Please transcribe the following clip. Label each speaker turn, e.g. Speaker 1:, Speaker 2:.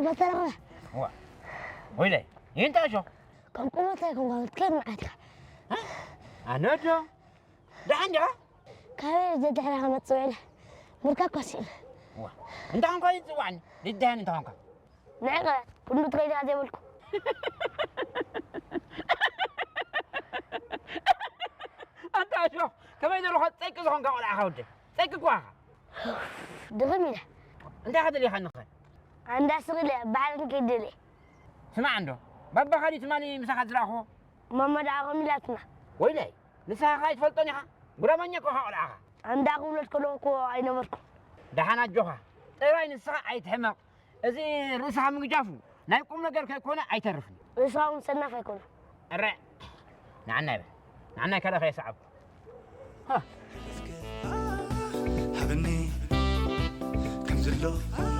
Speaker 1: بترى
Speaker 2: هو ويلي أنت شو
Speaker 1: كم قوة يكون قاعد كم معك
Speaker 2: أنا جو ده عندي
Speaker 1: كهذا جد على ما تسوي مركب قصير
Speaker 2: هو أنت عم قاعد تسوعني للدهن أنت عنك
Speaker 1: نعم كل تغير هذا ملكه
Speaker 2: أنت شو كمان إذا رحت تسكت عنك ولا حاولت سكت واحد
Speaker 1: دغميله
Speaker 2: أنت هذا اللي خلنا
Speaker 1: عندها سغلة بعد كده
Speaker 2: سمع عنده بابا خالي تماني مساحة زراخو
Speaker 1: ماما دعهم لاتنا
Speaker 2: ويلي لسه خايف فلتني ها برامن يكو هؤلاء
Speaker 1: عندها قولة كلوكو أين مركو
Speaker 2: دحنا جوها تراي نسا أيتهمك إذا رسها مجافو نايكم نقدر كيكونا أيترفني
Speaker 1: ويصاون سنة فيكون
Speaker 2: الرأي نعنا كذا في صعب ها
Speaker 3: Having me comes a love